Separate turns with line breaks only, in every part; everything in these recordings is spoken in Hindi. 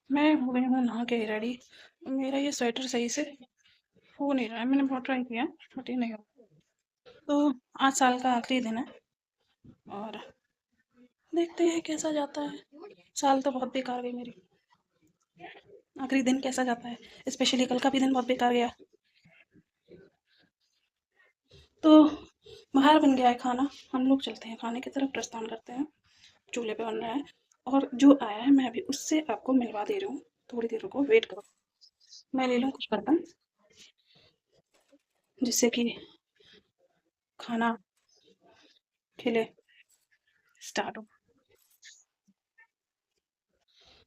मैं हो गई हूँ नहा के रेडी। मेरा ये स्वेटर सही से हो नहीं रहा है, मैंने बहुत ट्राई किया बट ये नहीं हो। तो आज साल का आखिरी दिन है और देखते हैं कैसा जाता है। साल तो बहुत बेकार गई मेरी। आखिरी दिन कैसा जाता है, स्पेशली कल का भी दिन बहुत बेकार गया। तो बाहर बन गया है खाना, हम लोग चलते हैं खाने की तरफ, प्रस्थान करते हैं। चूल्हे पे बन रहा है और जो आया है मैं अभी उससे आपको मिलवा दे रही हूँ। थोड़ी देर रुको, वेट करो, मैं ले लूँ कुछ बर्तन जिससे कि खाना खिले स्टार्ट हो।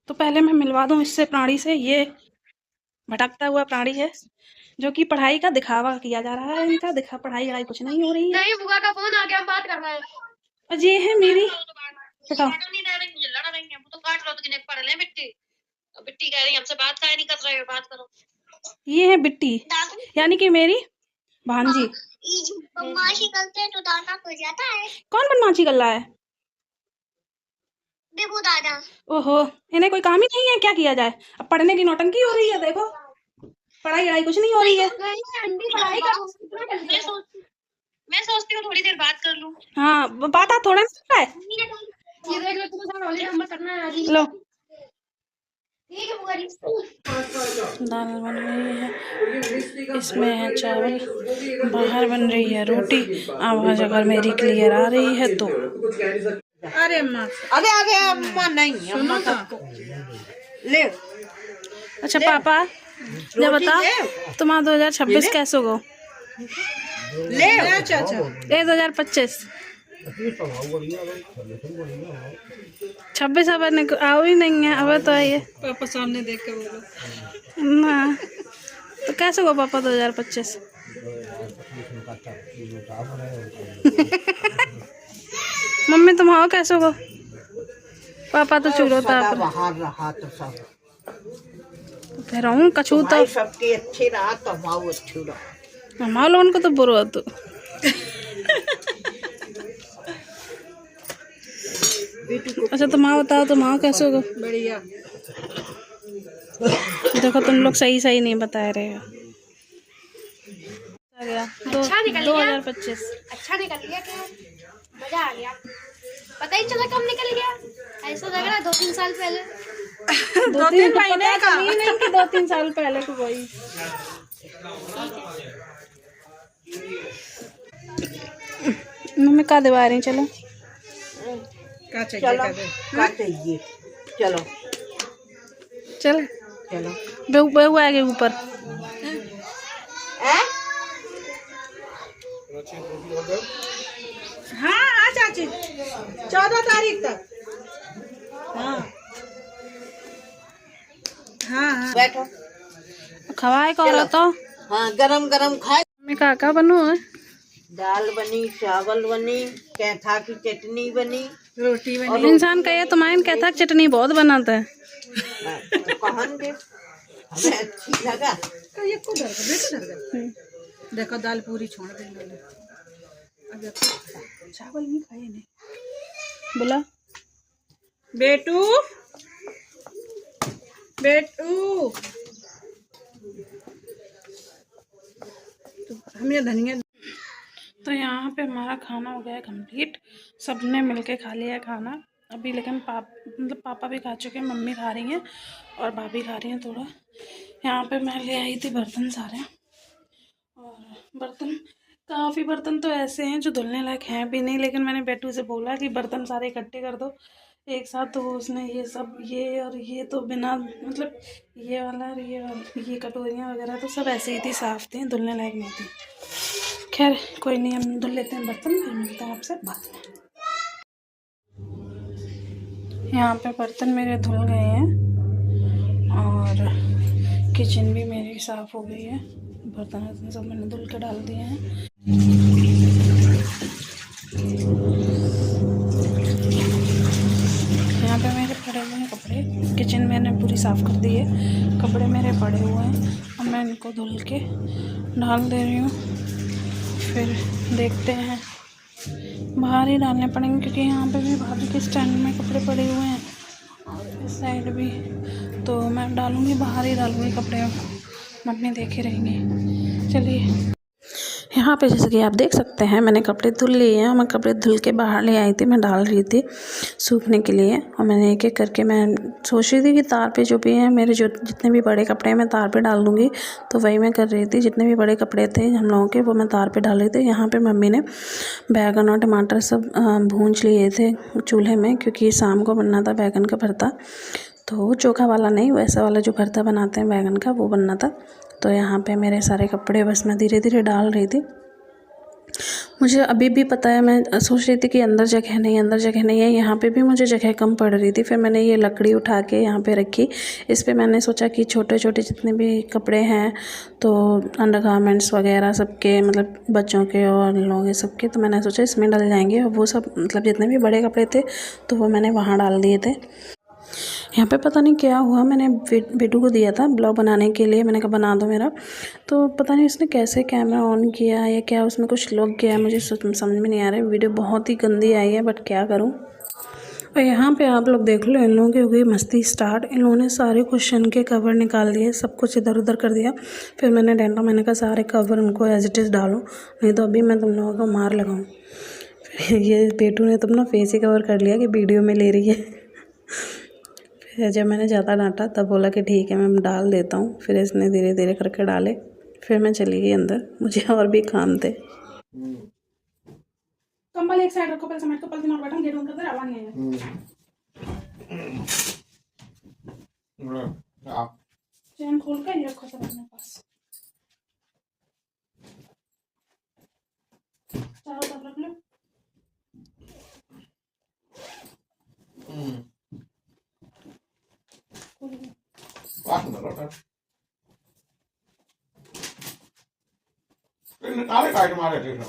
तो पहले मैं मिलवा दूं इससे प्राणी से। ये भटकता हुआ प्राणी है जो कि पढ़ाई का दिखावा किया जा रहा है। इनका दिखा पढ़ाई वढ़ाई कुछ नहीं हो रही है।
नहीं, बुआ का फोन आ गया, हम बात कर रहे हैं।
और ये है मेरी, बताओ,
तो काट लो, तो किने पढ़ ले बिट्टी। बिट्टी कह रही हमसे बात काहे नहीं कर रहे हो, बात करो।
ये है बिट्टी यानी कि मेरी भांजी।
बदमाशी करते हैं तो दादा हो जाता है।
कौन बदमाशी कर रहा है?
बेबू दादा।
ओहो, इन्हें कोई काम ही नहीं है, क्या किया जाए। अब पढ़ने की नौटंकी हो रही है, देखो पढ़ाई वढ़ाई कुछ नहीं हो रही है।
मैं सोचती हूँ थोड़ी देर बात कर लूं।
हाँ, बात आप थोड़ा ना है।
ये देख लो, तुम्हें सारा वाले नंबर करना है आज।
लो,
ठीक है बुआ जी।
दाल बन रही है, इसमें है चावल, बाहर बन रही है रोटी। आवाज अगर मेरी क्लियर आ रही है तो।
अरे अम्मा, अरे अम्मा नहीं, अम्मा सबको ले।
अच्छा पापा, जब बता तुम्हारा 2026 कैसे हो
ले। अच्छा अच्छा,
ये 2025 26 अब आओ ही नहीं है। अब तो आइए
पापा सामने देख के बोलो
ना। तो कैसे हो पापा 2025? मम्मी तुम आओ कैसे हो? पापा तो चूरो था
बाहर रहा तो सब
फिर हूँ कछू तो
सबके अच्छे रहा तो माओ अच्छी रहा।
हमारे लोगों को तो बुरा तो। अच्छा तुम आओ, बताओ तुम आओ कैसे हो?
बढ़िया।
देखो तुम लोग सही सही नहीं बता रहे हो। आ गया
अच्छा निकल गया।
2025
अच्छा निकल गया, क्या मजा आ गया। पता ही चला कब निकल गया, ऐसा लग रहा है 2-3 साल पहले।
2-3 महीने का नहीं कि 2-3 साल पहले को वही। मम्मी का दबा रही, चलो
क्या चाहिए? चलो क्या चाहिए? चलो
चल
चलो।
बहू आ गई ऊपर।
हाँ हाँ चाची, 14 तारीख तक। हाँ हाँ हाँ, बैठो।
खवाए कौन तो?
हाँ गरम गरम खाए।
मम्मी का बनो है?
दाल बनी, चावल बनी, कैथा की चटनी बनी, रोटी बनी।
इंसान कहे तुम्हारे कहता चटनी बहुत बनाता है।
कहन दे हमें अच्छी लगा तो ये को डर देखो दाल पूरी छोड़ देंगे। अब
चावल नहीं खाए नहीं बोला
बेटू बेटू। तो हमने धनिया।
तो यहाँ पे हमारा खाना हो गया है कंप्लीट। सबने मिलके खा लिया है खाना अभी, लेकिन पापा भी खा चुके हैं, मम्मी खा रही हैं और भाभी खा रही हैं थोड़ा। यहाँ पे मैं ले आई थी बर्तन सारे, और बर्तन काफ़ी बर्तन तो ऐसे हैं जो धुलने लायक हैं भी नहीं, लेकिन मैंने बेटू से बोला कि बर्तन सारे इकट्ठे कर दो एक साथ। तो उसने ये सब, ये और ये तो बिना मतलब ये वाला और ये कटोरियाँ वगैरह तो सब ऐसे ही थी, साफ़ थी, धुलने लायक नहीं थी। खैर कोई नहीं, हम धुल लेते हैं बर्तन, फिर मिलते हैं आपसे बाद में। यहाँ पे बर्तन मेरे धुल गए हैं और किचन भी मेरी साफ़ हो गई है। बर्तन सब मैंने धुल के डाल दिए हैं। यहाँ पे मेरे पड़े हुए हैं कपड़े, किचन मैंने पूरी साफ़ कर दी है, कपड़े मेरे पड़े हुए हैं। अब मैं इनको धुल के डाल दे रही हूँ, फिर देखते हैं। बाहर ही डालने पड़ेंगे क्योंकि यहाँ पे भी भाभी के स्टैंड में कपड़े पड़े हुए हैं और इस साइड भी, तो मैं डालूँगी, बाहर ही डालूँगी कपड़े, मम्मी देखे रहेंगी। चलिए, यहाँ पे जैसे कि आप देख सकते हैं मैंने कपड़े धुल लिए हैं और मैं कपड़े धुल के बाहर ले आई थी, मैं डाल रही थी सूखने के लिए। और मैंने एक एक करके मैं सोच रही थी कि तार पे जो भी हैं मेरे, जो जितने भी बड़े कपड़े हैं मैं तार पे डाल दूँगी, तो वही मैं कर रही थी। जितने भी बड़े कपड़े थे हम लोगों के वो मैं तार पे डाल रही थी। यहाँ पे मम्मी ने बैगन और टमाटर सब भूंज लिए थे चूल्हे में, क्योंकि शाम को बनना था बैगन का भरता, तो चोखा वाला नहीं, वैसा वाला जो भरता बनाते हैं बैगन का, वो बनना था। तो यहाँ पे मेरे सारे कपड़े बस मैं धीरे धीरे डाल रही थी। मुझे अभी भी पता है, मैं सोच रही थी कि अंदर जगह नहीं, अंदर जगह नहीं है, यहाँ पे भी मुझे जगह कम पड़ रही थी। फिर मैंने ये लकड़ी उठा के यहाँ पे रखी। इस पे मैंने सोचा कि छोटे छोटे जितने भी कपड़े हैं, तो अंडरगारमेंट्स वगैरह सबके, मतलब बच्चों के और लोगों के सबके, तो मैंने सोचा इसमें डल जाएंगे। और वो सब मतलब जितने भी बड़े कपड़े थे तो वो मैंने वहाँ डाल दिए थे। यहाँ पे पता नहीं क्या हुआ, मैंने बेटू को दिया था ब्लॉग बनाने के लिए, मैंने कहा बना दो मेरा, तो पता नहीं उसने कैसे कैमरा ऑन किया या क्या, उसमें कुछ लग गया, मुझे समझ में नहीं आ रहा है। वीडियो बहुत ही गंदी आई है, बट क्या करूँ। और यहाँ पे आप लोग देख लो, इन लोगों की हो गई मस्ती स्टार्ट। इन लोगों ने सारे क्वेश्चन के कवर निकाल दिए, सब कुछ इधर उधर कर दिया। फिर मैंने डांटा, मैंने कहा सारे कवर उनको एज इट इज़ डालो, नहीं तो अभी मैं तुम लोगों को मार लगाऊँ। फिर ये बेटू ने तो अपना फेस ही कवर कर लिया कि वीडियो में ले रही है। फिर जब मैंने ज़्यादा डांटा तब बोला कि ठीक है मैं डाल देता हूँ। फिर इसने धीरे धीरे करके डाले। फिर मैं चली गई अंदर, मुझे और भी काम थे। कंबल एक साइड रखो, पहले समेट को, पहले दिन और बैठा गेट बंद कर दे, आवाज नहीं आएगा। चैन खोल कर ये रखो सब अपने पास, चारों तरफ रख लो।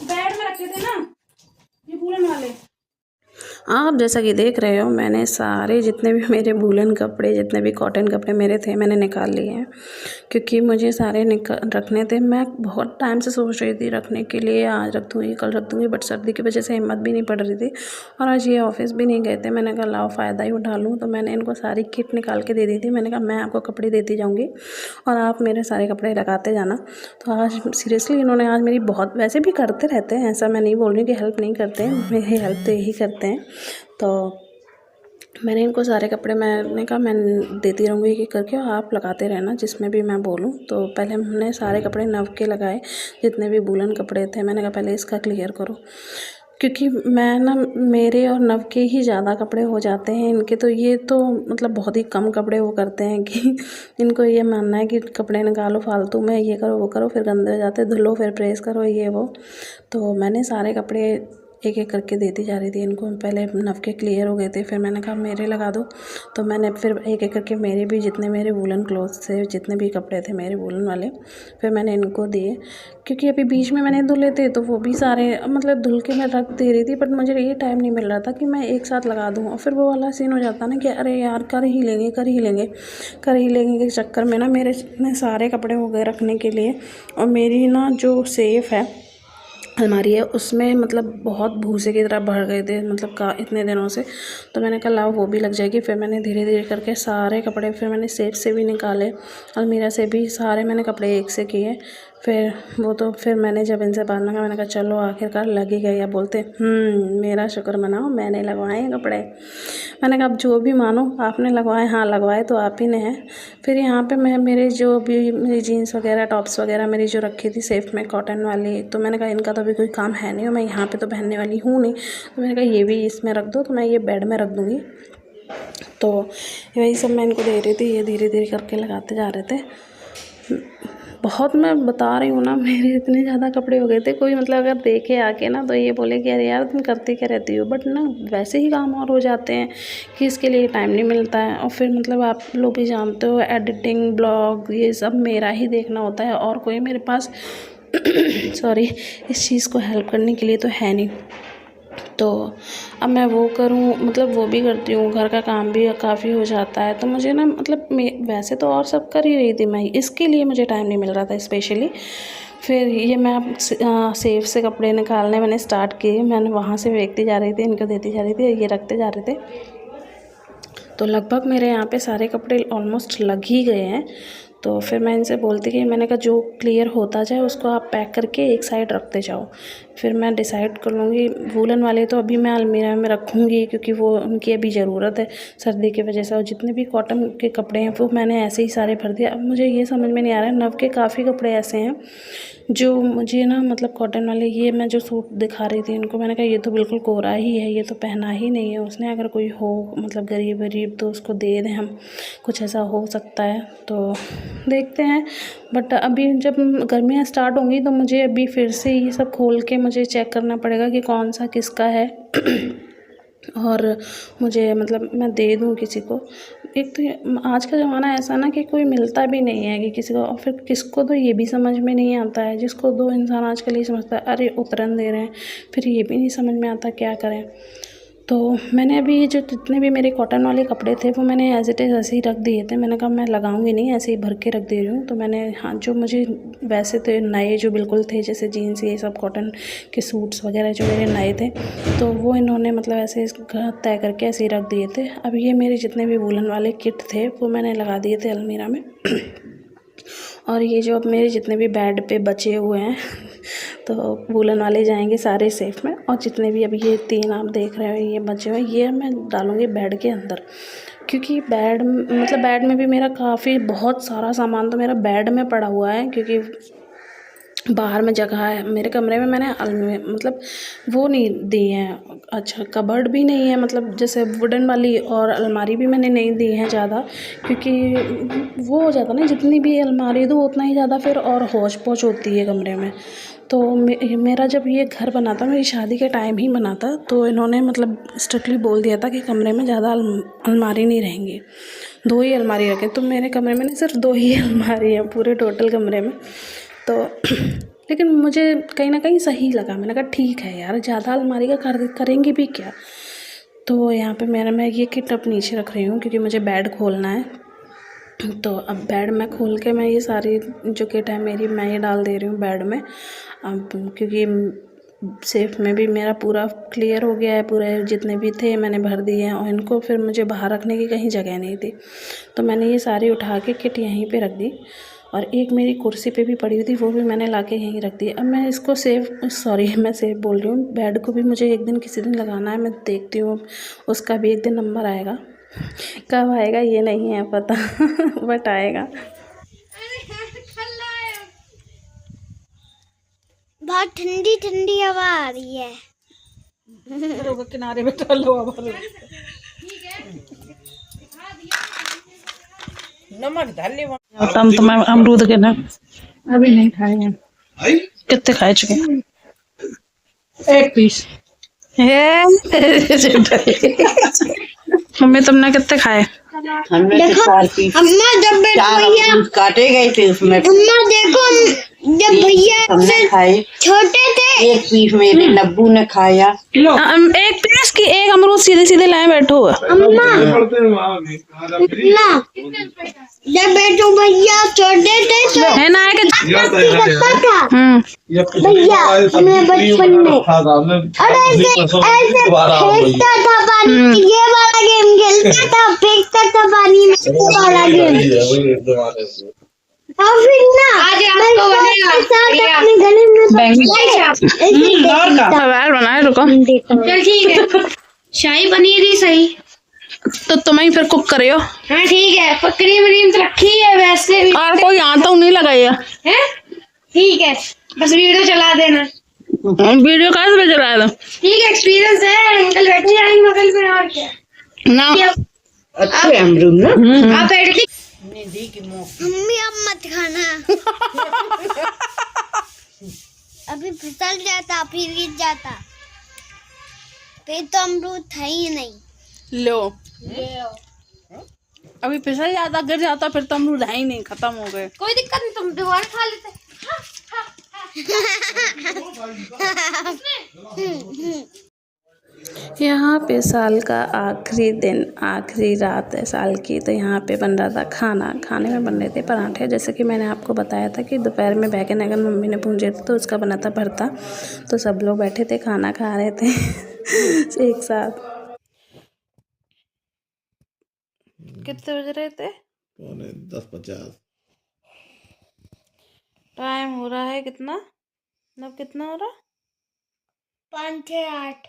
बेड में रखे थे ना ये वूलन वाले। आप जैसा कि देख रहे हो, मैंने सारे जितने भी मेरे वूलन कपड़े, जितने भी कॉटन कपड़े मेरे थे, मैंने निकाल लिए हैं, क्योंकि मुझे सारे रखने थे। मैं बहुत टाइम से सोच रही थी रखने के लिए, आज रख दूँगी कल रख दूँगी, बट सर्दी की वजह से हिम्मत भी नहीं पड़ रही थी। और आज ये ऑफिस भी नहीं गए थे, मैंने कहा लाओ फ़ायदा ही उठा लूँ। तो मैंने इनको सारी किट निकाल के दे दी थी। मैंने कहा मैं आपको कपड़े देती जाऊँगी और आप मेरे सारे कपड़े लगाते जाना। तो आज सीरियसली इन्होंने आज मेरी बहुत, वैसे भी करते रहते हैं, ऐसा मैं नहीं बोल रही कि हेल्प नहीं करते हैं, मेरी हेल्प तो यही करते हैं। तो मैंने इनको सारे कपड़े, मैंने कहा मैं देती रहूँगी कि करके, और आप लगाते रहना जिसमें भी मैं बोलूँ। तो पहले हमने सारे कपड़े नव के लगाए, जितने भी वूलन कपड़े थे। मैंने कहा पहले इसका क्लियर करो, क्योंकि मैं ना, मेरे और नव के ही ज़्यादा कपड़े हो जाते हैं। इनके तो ये तो मतलब बहुत ही कम कपड़े वो करते हैं कि इनको ये मानना है कि कपड़े निकालो फालतू में, ये करो वो करो, फिर गंदे हो जाते, धुलो फिर प्रेस करो, ये वो। तो मैंने सारे कपड़े एक एक करके देती जा रही थी इनको। पहले नव के क्लियर हो गए थे, फिर मैंने कहा मेरे लगा दो। तो मैंने फिर एक एक करके मेरे भी जितने मेरे वूलन क्लोथ्स थे, जितने भी कपड़े थे मेरे वूलन वाले, फिर मैंने इनको दिए। क्योंकि अभी बीच में मैंने धुले थे तो वो भी सारे मतलब धुल के मैं रख दे रही थी, बट मुझे ये टाइम नहीं मिल रहा था कि मैं एक साथ लगा दूँ। और फिर वो वाला सीन हो जाता ना कि अरे यार कर ही लेंगे के चक्कर में ना मेरे इतने सारे कपड़े हो गए रखने के लिए। और मेरी ना जो सेफ़ है अलमारी है, उसमें मतलब बहुत भूसे की तरह भर गए थे, मतलब का इतने दिनों से। तो मैंने कहा लाओ वो भी लग जाएगी। फिर मैंने धीरे धीरे करके सारे कपड़े, फिर मैंने सेफ से भी निकाले, अलमीरा से भी सारे मैंने कपड़े एक से किए। फिर वो तो फिर मैंने जब इनसे बात लगा, मैंने कहा चलो आखिरकार लग ही गए। या बोलते मेरा शुक्र मनाओ मैंने लगवाए हैं कपड़े। मैंने कहा अब जो भी मानो, आपने लगवाए, हाँ लगवाए तो आप ही ने हैं। फिर यहाँ पे मैं मेरे जो भी मेरी जीन्स वगैरह, टॉप्स वगैरह मेरी जो रखी थी सेफ में कॉटन वाली, तो मैंने कहा इनका तो अभी कोई काम है नहीं और मैं यहाँ पे तो पहनने वाली हूँ नहीं, तो मैंने कहा ये भी इसमें रख दो। तो मैं ये बेड में रख दूँगी। तो वही सब मैं इनको दे रही थी, ये धीरे धीरे करके लगाते जा रहे थे। बहुत, मैं बता रही हूँ ना, मेरे इतने ज़्यादा कपड़े हो गए थे, कोई मतलब अगर देखे आके ना तो ये बोले कि अरे यार तुम करती क्या रहती हो। बट ना वैसे ही काम और हो जाते हैं कि इसके लिए टाइम नहीं मिलता है। और फिर मतलब आप लोग भी जानते हो, एडिटिंग, ब्लॉग, ये सब मेरा ही देखना होता है, और कोई मेरे पास सॉरी इस चीज़ को हेल्प करने के लिए तो है नहीं। तो अब मैं वो करूँ, मतलब वो भी करती हूँ, घर का काम भी काफ़ी हो जाता है। तो मुझे ना मतलब वैसे तो और सब कर ही रही थी मैं, इसके लिए मुझे टाइम नहीं मिल रहा था स्पेशली। फिर ये मैं सेफ से कपड़े निकालने मैंने स्टार्ट किए। मैंने वहाँ से फेंकती जा रही थी, इनको देती जा रही थी, ये रखते जा रहे थे। तो लगभग मेरे यहाँ पे सारे कपड़े ऑलमोस्ट लग ही गए हैं। तो फिर मैं इनसे बोलती कि मैंने कहा जो क्लियर होता जाए उसको आप पैक करके एक साइड रखते जाओ, फिर मैं डिसाइड कर लूँगी। वूलन वाले तो अभी मैं अलमीरा में रखूँगी क्योंकि वो उनकी अभी ज़रूरत है सर्दी की वजह से, और जितने भी कॉटन के कपड़े हैं वो मैंने ऐसे ही सारे भर दिया। अब मुझे ये समझ में नहीं आ रहा है, नव के काफ़ी कपड़े ऐसे हैं जो मुझे ना मतलब कॉटन वाले, ये मैं जो सूट दिखा रही थी इनको, मैंने कहा ये तो बिल्कुल कोरा ही है, ये तो पहना ही नहीं है उसने, अगर कोई हो मतलब गरीब तो उसको दे दें हम, कुछ ऐसा हो सकता है। तो देखते हैं, बट अभी जब गर्मियाँ स्टार्ट होंगी तो मुझे अभी फिर से ये सब खोल के मुझे चेक करना पड़ेगा कि कौन सा किसका है और मुझे मतलब मैं दे दूँ किसी को। एक तो आज का ज़माना ऐसा ना कि कोई मिलता भी नहीं है कि किसी को, और फिर किसको तो ये भी समझ में नहीं आता है, जिसको दो इंसान आजकल ये समझता है अरे उतरन दे रहे हैं, फिर ये भी नहीं समझ में आता क्या करें। तो मैंने अभी जो जितने भी मेरे कॉटन वाले कपड़े थे वो मैंने एज इट इज़ ऐसे ही रख दिए थे। मैंने कहा मैं लगाऊंगी नहीं, ऐसे ही भर के रख दे रही हूँ। तो मैंने हाँ जो मुझे वैसे थे नए जो बिल्कुल थे, जैसे जीन्स ये सब कॉटन के सूट्स वगैरह जो मेरे नए थे, तो वो इन्होंने मतलब ऐसे तय करके ऐसे ही रख दिए थे। अब ये मेरे जितने भी वूलन वाले किट थे वो मैंने लगा दिए थे अलमीरा में और ये जो अब मेरे जितने भी बेड पे बचे हुए हैं तो वूलन वाले जाएंगे सारे सेफ में, और जितने भी अभी ये 3 आप देख रहे हो ये बचे हुए ये मैं डालूँगी बेड के अंदर, क्योंकि बेड मतलब बेड में भी मेरा काफ़ी बहुत सारा सामान तो मेरा बेड में पड़ा हुआ है, क्योंकि बाहर में जगह है। मेरे कमरे में मैंने मतलब वो नहीं दी है, अच्छा कबर्ड भी नहीं है, मतलब जैसे वुडन वाली, और अलमारी भी मैंने नहीं दी है ज़्यादा, क्योंकि वो हो जाता ना जितनी भी अलमारी दो उतना ही ज़्यादा फिर और हौच पौच होती है कमरे में। तो मेरा जब ये घर बना था, मेरी शादी के टाइम ही बना था, तो इन्होंने मतलब स्ट्रिक्टली बोल दिया था कि कमरे में ज़्यादा अलमारी नहीं रहेंगी, 2 ही अलमारी रखें। तो मेरे कमरे में ना सिर्फ 2 ही अलमारी है पूरे टोटल कमरे में। तो लेकिन मुझे कहीं ना कहीं सही लगा, मैंने कहा ठीक है यार, ज़्यादा अलमारी का करेंगे भी क्या। तो यहाँ पे मैं ये किट अब नीचे रख रही हूँ क्योंकि मुझे बेड खोलना है। तो अब बेड में खोल के मैं ये सारी जो किट है मेरी मैं ये डाल दे रही हूँ बेड में। अब क्योंकि सेफ में भी मेरा पूरा क्लियर हो गया है, पूरे जितने भी थे मैंने भर दिए हैं, और इनको फिर मुझे बाहर रखने की कहीं जगह नहीं थी, तो मैंने ये सारी उठा के किट यहीं पे रख दी। और एक मेरी कुर्सी पे भी पड़ी हुई थी, वो भी मैंने लाके यहीं रख दी। अब मैं इसको मैं सेव बोल रही हूँ, बेड को भी मुझे एक दिन किसी दिन लगाना है, मैं देखती हूँ उसका भी एक दिन नंबर आएगा। कब आएगा ये नहीं है पता बट आएगा।
बहुत ठंडी ठंडी हवा आ रही है।
किनारे बैठा लो नमक डाल ले।
तम तो मैं अमरूद के ना अभी नहीं खाए हैं। कितने खाए चुके?
1 पीस।
मम्मी तुमने कितने खाए?
हमने तो 4 पीस।
अम्मा जब भैया
काटे गए थे उसमें।
अम्मा देखो जब भैया
हमने खाए,
छोटे थे
1 पीस मेरे नब्बू ने खाया।
1 पीस की 1 अमरूद सीधे सीधे लाए बैठो।
अम्मा जब बेटू भैया छोटे थे तो
है ना है
लगता था भैया हमें बचपन में, और ऐसे फेंकता था पानी, ये वाला गेम खेलता था, फेंकता था पानी में, ये वाला गेम। और फिर ना अपने गले में
बनाए रुको।
चल ठीक है, शाही पनीर ही सही।
तो तुम ही फिर कुक करियो।
हाँ ठीक है, पकड़ी मरीम तो रखी है वैसे भी,
और कोई यहाँ तो नहीं लगाई है।
ठीक है, बस वीडियो चला देना।
वीडियो कैसे पे चलाया था?
ठीक है, एक्सपीरियंस है, अंकल बैठे जाएंगे बगल में, और क्या
ना
अच्छे अमरूद ना
आप एडिटिंग
दी की
मम्मी अब मत खाना अभी फिसल जाता फिर गिर जाता, फिर तो अमरूद था ही नहीं।
लो अभी फिसल जाता गिर जाता फिर तो अमरूद है ही नहीं, खत्म हो गए।
कोई दिक्कत नहीं, तुम दोबारा खा लेते।
यहाँ पे साल का आखिरी दिन, आखिरी रात है साल की, तो यहाँ पे बन रहा था खाना। खाने में बन रहे थे पराठे, जैसे कि मैंने आपको बताया था कि दोपहर में बैगन अगर मम्मी ने भूंजे थे तो उसका बना था भरता। तो सब लोग बैठे थे खाना खा रहे थे एक साथ। कितने बज रहे थे?
10:50।
टाइम हो रहा है कितना? मतलब कितना हो रहा?
5 से 8।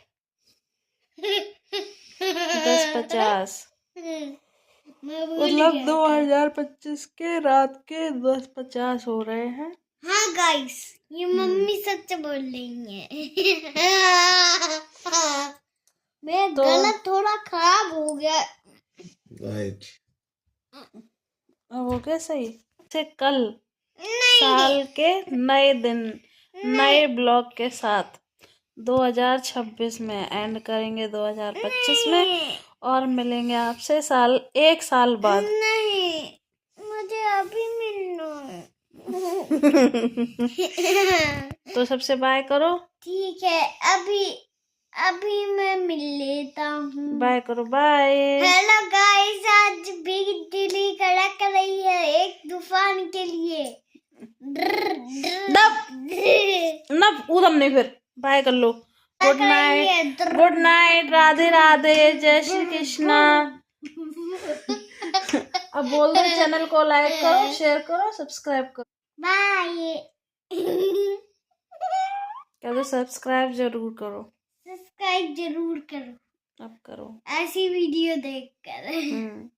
10:50।
मैं भूल
मतलब
गया।
2025 के रात के 10:50 हो रहे हैं।
हाँ गाइस, ये मम्मी सच बोल रही है। मेरा गला थोड़ा खराब हो गया।
राइट।
अब हो गया सही से। कल साल के नए दिन नए ब्लॉग के साथ 2026 में एंड करेंगे 2025 में, और मिलेंगे आपसे 1 साल बाद।
नहीं, मुझे अभी मिलना है।
तो सबसे बाय करो।
ठीक है, अभी मैं मिल लेता हूँ।
बाय करो, बाय।
हेलो गाइस, आज बिग दिल्ली कड़क रही है एक तूफान के लिए।
नब उदम नहीं, फिर बाय कर लो। Good night, good night, Radhe Radhe, जय श्री कृष्णा। अब बोल दो, चैनल को लाइक करो, शेयर करो, सब्सक्राइब करो।
बाय।
क्या तो सब्सक्राइब जरूर करो।
सब्सक्राइब जरूर करो।
अब करो
ऐसी वीडियो देखकर।